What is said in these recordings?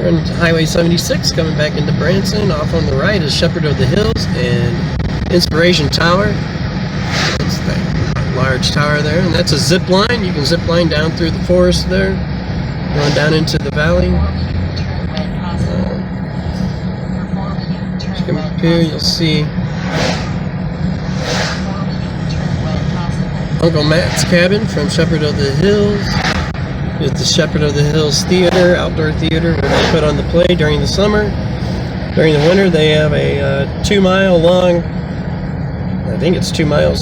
We're on Highway 76 coming back into Branson. Off on the right is Shepherd of the Hills and Inspiration Tower. That's that large tower there, and that's a zip line. You can zip line down through the forest there, going down into the valley. Come up here, you'll see Uncle Matt's cabin from Shepherd of the Hills. It's the Shepherd of the Hills Theater, outdoor theater, where they put on the play during the summer. During the winter, they have a 2-mile long, I think it's 2 miles,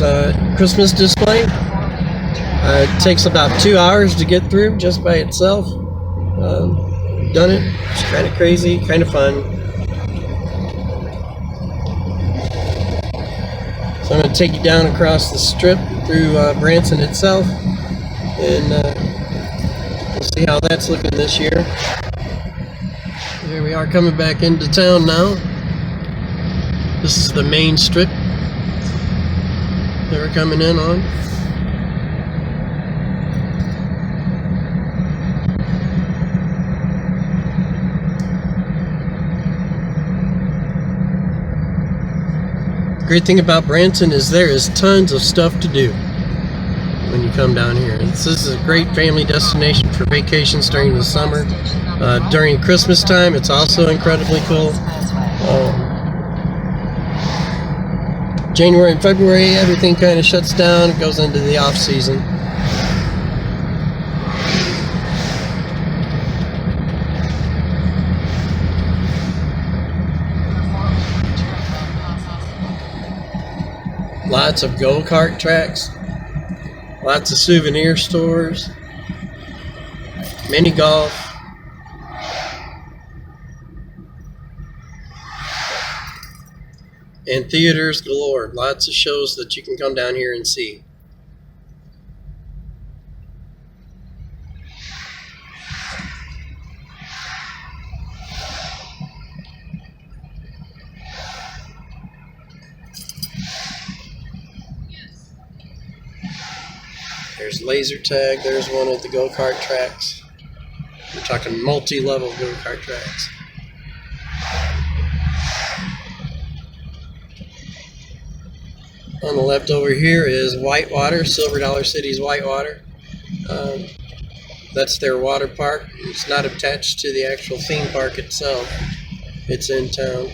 Christmas display. It takes about 2 hours to get through just by itself. Done it. It's kind of crazy, kind of fun. So I'm going to take you down across the strip through Branson itself, and we'll see how that's looking this year. Here we are coming back into town now. This is the main strip that we're coming in on. The great thing about Branson is there is tons of stuff to do when you come down here. This is a great family destination for vacations during the summer. During Christmas time, it's also incredibly cool. January and February, everything kind of shuts down. It goes into the off season. Lots of go-kart tracks, lots of souvenir stores, mini golf, and theaters galore. Lots of shows that you can come down here and see. There's laser tag. There's one of the go-kart tracks. We're talking multi-level go-kart tracks. On the left over here is Whitewater, Silver Dollar City's Whitewater. That's their water park. It's not attached to the actual theme park itself. It's in town.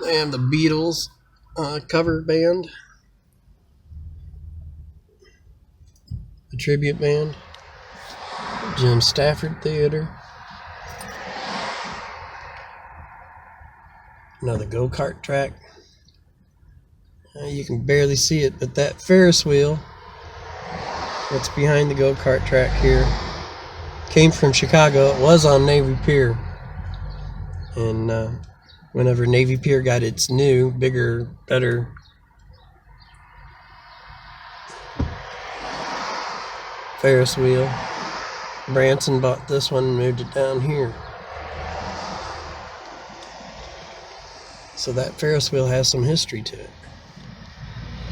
They have the Beatles cover band, the tribute band, Jim Stafford Theater, another go-kart track. You can barely see it, but that Ferris wheel that's behind the go-kart track here came from Chicago. It was on Navy Pier, and whenever Navy Pier got its new, bigger, better Ferris wheel, Branson bought this one and moved it down here. So that Ferris wheel has some history to it.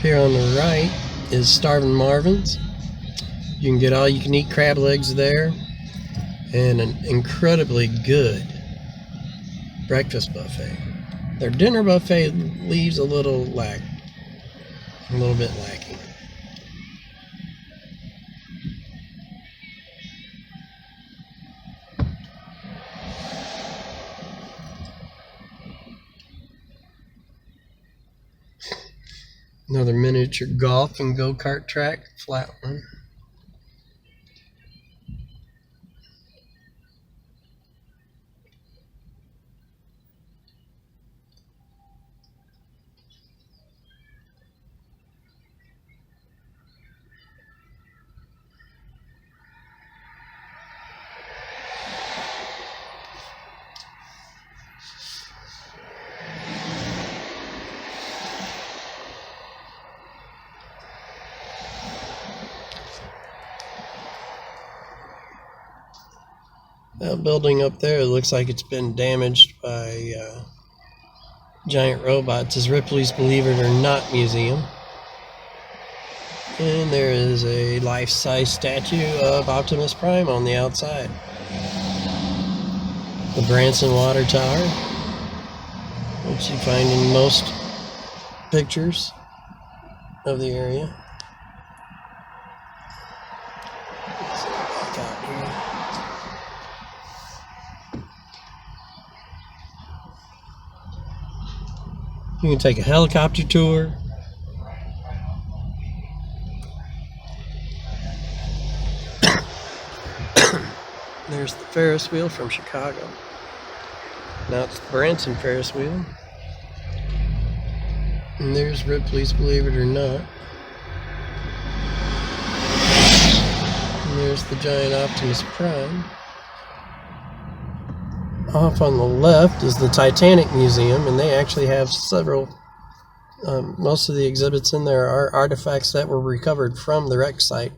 Here on the right is Starvin' Marvin's. You can get all you can eat crab legs there, and an incredibly good breakfast buffet. Their dinner buffet leaves a little bit lacking. Another miniature golf and go-kart track, flat one. That building up there, it looks like it's been damaged by giant robots, is Ripley's Believe It or Not Museum. And there is a life-size statue of Optimus Prime on the outside. The Branson water tower, which you find in most pictures of the area. You can take a helicopter tour. There's the Ferris wheel from Chicago. Now it's the Branson Ferris wheel. And there's Ripley's Believe It or Not. And there's the giant Optimus Prime. Off on the left is the Titanic Museum, and they actually have several, most of the exhibits in there are artifacts that were recovered from the wreck site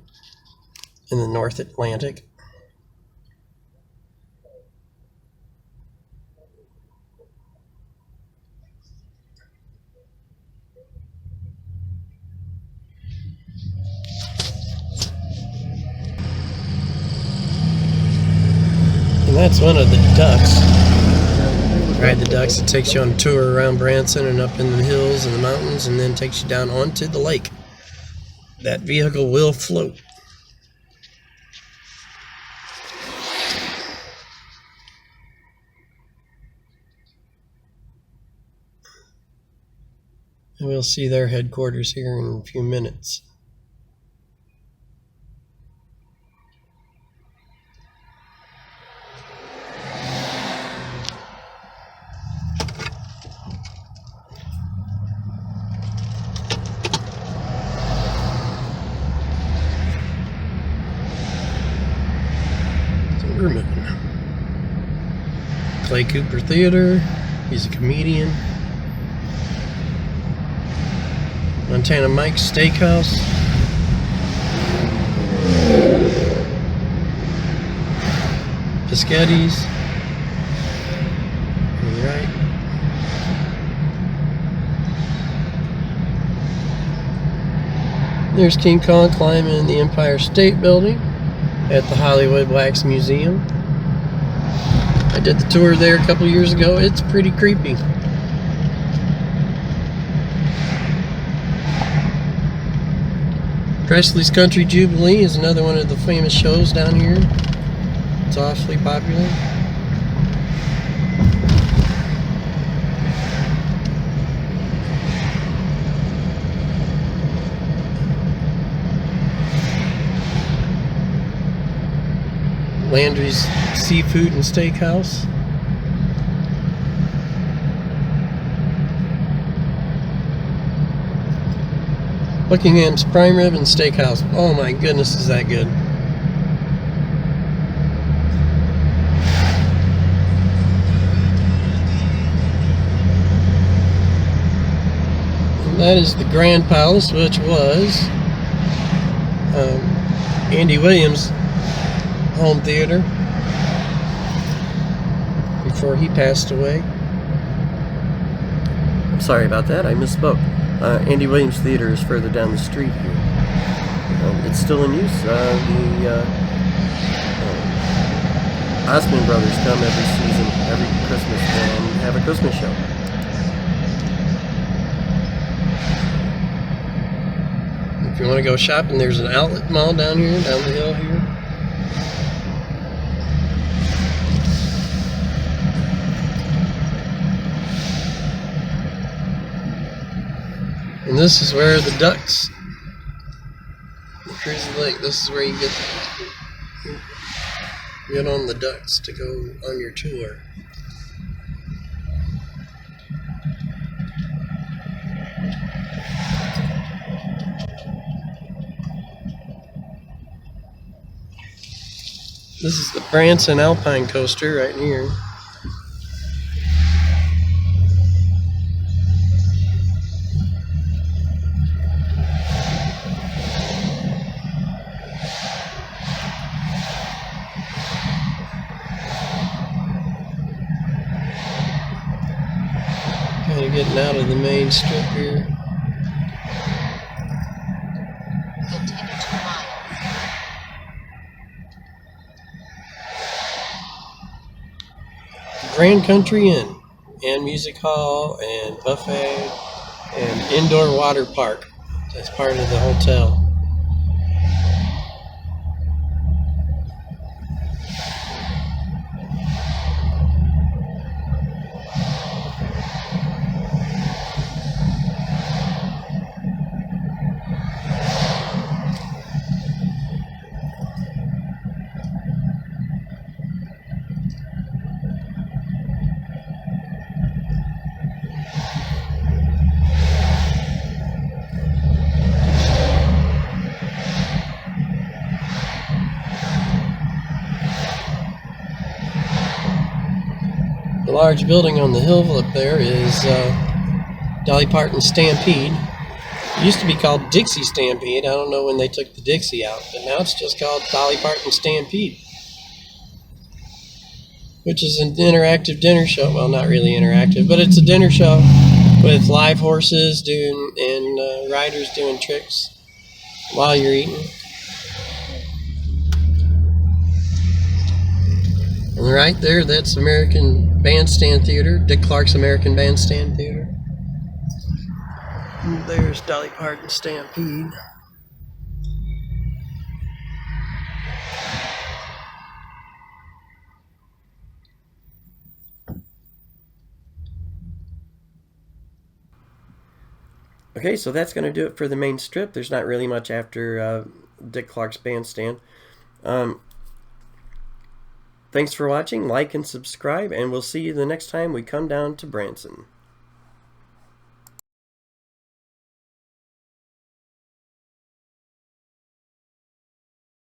in the North Atlantic. And that's one of the ducks. Ride the ducks. It takes you on a tour around Branson and up in the hills and the mountains, and then takes you down onto the lake. That vehicle will float. And we'll see their headquarters here in a few minutes. Clay Cooper Theater. He's a comedian. Montana Mike's Steakhouse. Piscetti's. On the right. There's King Kong climbing the Empire State Building at the Hollywood Wax Museum. I did the tour there a couple years ago. It's pretty creepy. Presley's Country Jubilee is another one of the famous shows down here. It's awfully popular. Landry's Seafood and Steakhouse. Buckingham's Prime Rib and Steakhouse. Oh my goodness, is that good. And that is the Grand Palace, which was Andy Williams' home theater before he passed away. I'm sorry about that, I misspoke. Andy Williams Theater is further down the street here. It's still in use. The Osmond Brothers come every season, every Christmas, and have a Christmas show. If you want to go shopping, there's an outlet mall down here, down the hill here. And this is where the ducks, the Crazy Lake, this is where you get on the ducks to go on your tour. This is the Branson Alpine Coaster right here. Kind of getting out of the main strip here. Continue 2 miles. Grand Country Inn and Music Hall and buffet and indoor water park. That's part of the hotel. The large building on the hill up there is Dolly Parton Stampede. It used to be called Dixie Stampede. I don't know when they took the Dixie out, but now it's just called Dolly Parton Stampede, which is an interactive dinner show. Well, not really interactive, but it's a dinner show with live horses and riders doing tricks while you're eating. And right there, that's American Bandstand Theater, Dick Clark's American Bandstand Theater. And there's Dolly Parton Stampede. Okay, so that's going to do it for the main strip. There's not really much after Dick Clark's Bandstand. Thanks for watching. Like and subscribe, and we'll see you the next time we come down to Branson.